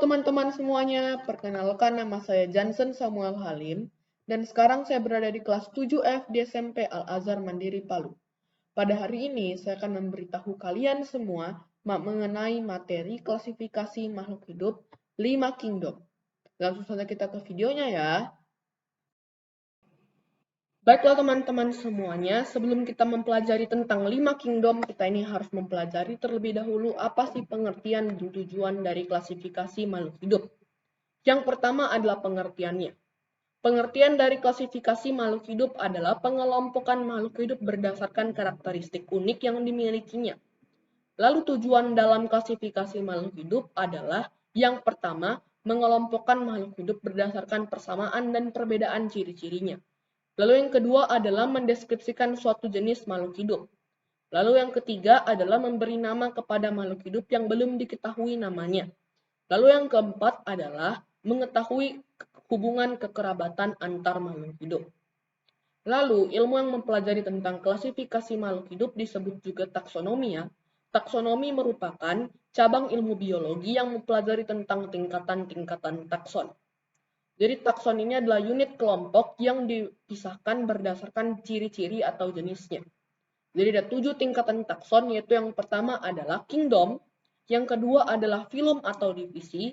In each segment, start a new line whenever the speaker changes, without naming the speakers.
teman-teman semuanya, perkenalkan nama saya Johnson Samuel Halim, dan sekarang saya berada di kelas 7F di SMP Al-Azhar Mandiri Palu. Pada hari ini, saya akan memberitahu kalian semua mengenai materi klasifikasi makhluk hidup 5 Kingdom. Langsung saja kita ke videonya ya. Baiklah teman-teman semuanya, sebelum kita mempelajari tentang 5 Kingdom, kita ini harus mempelajari terlebih dahulu apa sih pengertian dan tujuan dari klasifikasi makhluk hidup. Yang pertama adalah pengertiannya. Pengertian dari klasifikasi makhluk hidup adalah pengelompokan makhluk hidup berdasarkan karakteristik unik yang dimilikinya. Lalu tujuan dalam klasifikasi makhluk hidup adalah yang pertama, mengelompokkan makhluk hidup berdasarkan persamaan dan perbedaan ciri-cirinya. Lalu yang kedua adalah mendeskripsikan suatu jenis makhluk hidup. Lalu yang ketiga adalah memberi nama kepada makhluk hidup yang belum diketahui namanya. Lalu yang keempat adalah mengetahui hubungan kekerabatan antar makhluk hidup. Lalu, ilmu yang mempelajari tentang klasifikasi makhluk hidup disebut juga taksonomi ya. Taksonomi merupakan cabang ilmu biologi yang mempelajari tentang tingkatan-tingkatan takson. Jadi takson ini adalah unit kelompok yang dipisahkan berdasarkan ciri-ciri atau jenisnya. Jadi ada 7 tingkatan takson, yaitu yang pertama adalah kingdom, yang kedua adalah filum atau divisi,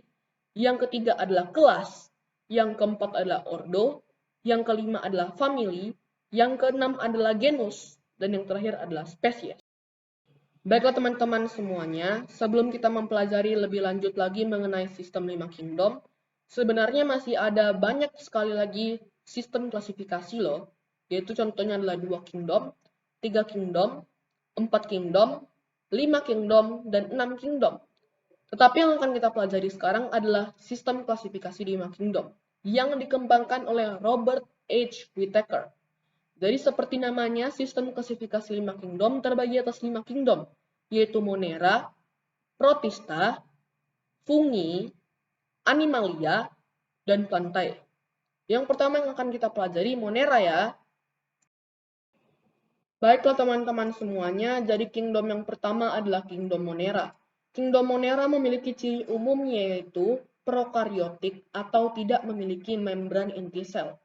yang ketiga adalah kelas, yang keempat adalah ordo, yang kelima adalah family, yang keenam adalah genus, dan yang terakhir adalah spesies. Baiklah teman-teman semuanya, sebelum kita mempelajari lebih lanjut lagi mengenai sistem 5 kingdom, sebenarnya masih ada banyak sekali lagi sistem klasifikasi loh, yaitu contohnya adalah 2 kingdom, 3 kingdom, 4 kingdom, 5 kingdom, dan 6 kingdom. Tetapi yang akan kita pelajari sekarang adalah sistem klasifikasi 5 kingdom yang dikembangkan oleh Robert H. Whittaker. Jadi seperti namanya, sistem klasifikasi 5 kingdom terbagi atas 5 kingdom, yaitu Monera, Protista, Fungi, Animalia, dan Plantae. Yang pertama yang akan kita pelajari Monera ya. Baiklah teman-teman semuanya, jadi kingdom yang pertama adalah kingdom Monera. Kingdom Monera memiliki ciri umum yaitu prokaryotik atau tidak memiliki membran inti sel.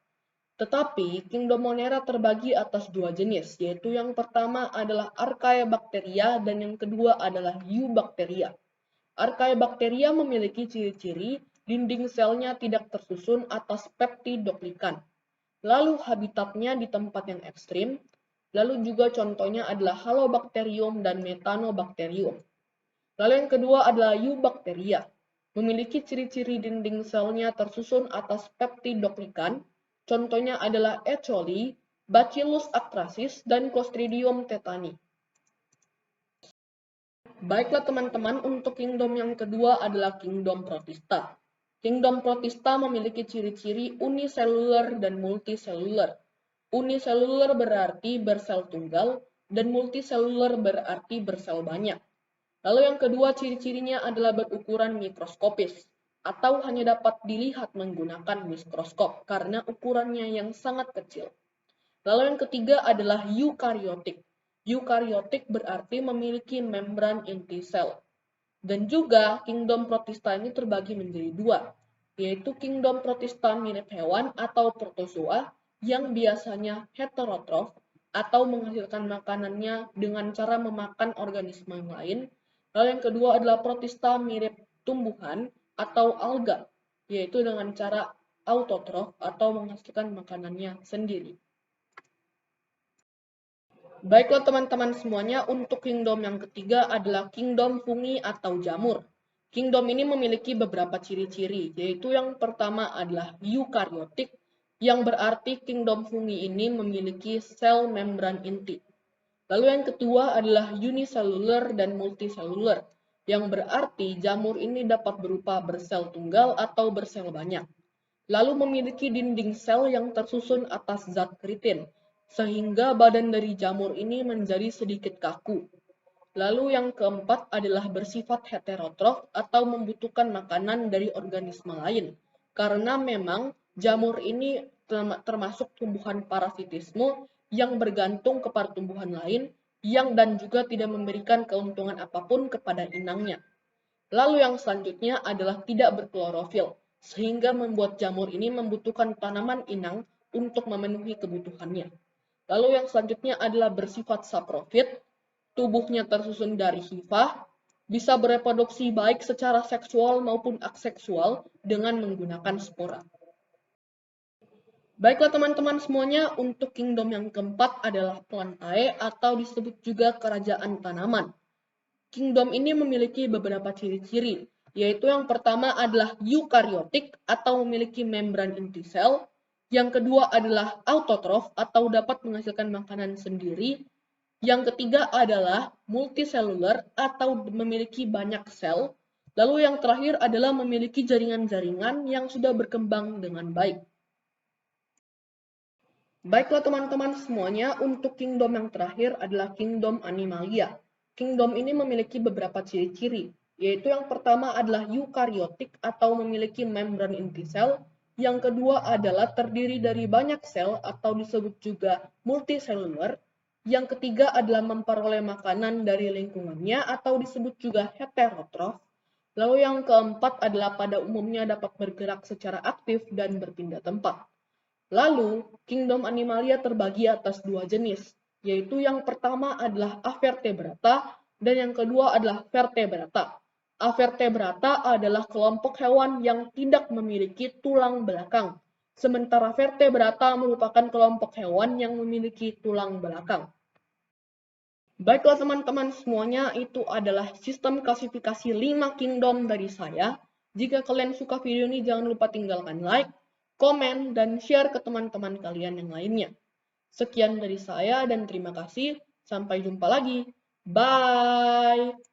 Tetapi, kingdom Monera terbagi atas 2 jenis, yaitu yang pertama adalah Archaebacteria dan yang kedua adalah Eubacteria. Archaebacteria memiliki ciri-ciri dinding selnya tidak tersusun atas peptidoglycan. Lalu habitatnya di tempat yang ekstrim. Lalu juga contohnya adalah Halobacterium dan Methanobacterium. Lalu yang kedua adalah Eubacteria. Memiliki ciri-ciri dinding selnya tersusun atas peptidoglycan. Contohnya adalah E. coli, Bacillus anthracis, dan Clostridium tetani. Baiklah teman-teman, untuk kingdom yang kedua adalah kingdom Protista. Kingdom Protista memiliki ciri-ciri uniselular dan multiselular. Uniselular berarti bersel tunggal, dan multiselular berarti bersel banyak. Lalu yang kedua ciri-cirinya adalah berukuran mikroskopis, atau hanya dapat dilihat menggunakan mikroskop karena ukurannya yang sangat kecil. Lalu yang ketiga adalah eukaryotik. Eukaryotik berarti memiliki membran inti sel. Dan juga kingdom Protista ini terbagi menjadi 2, yaitu kingdom Protista mirip hewan atau protozoa yang biasanya heterotrof atau menghasilkan makanannya dengan cara memakan organisme yang lain. Lalu yang kedua adalah Protista mirip tumbuhan atau alga, yaitu dengan cara autotrof atau menghasilkan makanannya sendiri. Baiklah teman-teman semuanya, untuk kingdom yang ketiga adalah kingdom fungi atau jamur. Kingdom ini memiliki beberapa ciri-ciri, yaitu yang pertama adalah eukaryotik, yang berarti kingdom fungi ini memiliki sel membran inti. Lalu yang kedua adalah unicellular dan multicellular, yang berarti jamur ini dapat berupa bersel tunggal atau bersel banyak. Lalu memiliki dinding sel yang tersusun atas zat keratin, sehingga badan dari jamur ini menjadi sedikit kaku. Lalu yang keempat adalah bersifat heterotrof atau membutuhkan makanan dari organisme lain, karena memang jamur ini termasuk tumbuhan parasitisme yang bergantung kepada tumbuhan lain dan juga tidak memberikan keuntungan apapun kepada inangnya. Lalu yang selanjutnya adalah tidak berklorofil, sehingga membuat jamur ini membutuhkan tanaman inang untuk memenuhi kebutuhannya. Lalu yang selanjutnya adalah bersifat saprofit, tubuhnya tersusun dari hifah, bisa bereproduksi baik secara seksual maupun aseksual dengan menggunakan spora. Baiklah teman-teman semuanya, untuk kingdom yang keempat adalah Plantae atau disebut juga kerajaan tanaman. Kingdom ini memiliki beberapa ciri-ciri, yaitu yang pertama adalah eukaryotik atau memiliki membran inti sel, yang kedua adalah autotrof atau dapat menghasilkan makanan sendiri, yang ketiga adalah multiselular atau memiliki banyak sel, lalu yang terakhir adalah memiliki jaringan-jaringan yang sudah berkembang dengan baik. Baiklah teman-teman semuanya, untuk kingdom yang terakhir adalah kingdom Animalia. Kingdom ini memiliki beberapa ciri-ciri, yaitu yang pertama adalah eukaryotik atau memiliki membran inti sel, yang kedua adalah terdiri dari banyak sel atau disebut juga multiselular, yang ketiga adalah memperoleh makanan dari lingkungannya atau disebut juga heterotrof, lalu yang keempat adalah pada umumnya dapat bergerak secara aktif dan berpindah tempat. Lalu, kingdom Animalia terbagi atas dua jenis, yaitu yang pertama adalah Avertebrata dan yang kedua adalah Vertebrata. Avertebrata adalah kelompok hewan yang tidak memiliki tulang belakang, sementara Vertebrata merupakan kelompok hewan yang memiliki tulang belakang. Baiklah teman-teman semuanya, itu adalah sistem klasifikasi 5 kingdom dari saya. Jika kalian suka video ini, jangan lupa tinggalkan like, komen, dan share ke teman-teman kalian yang lainnya. Sekian dari saya dan terima kasih. Sampai jumpa lagi. Bye!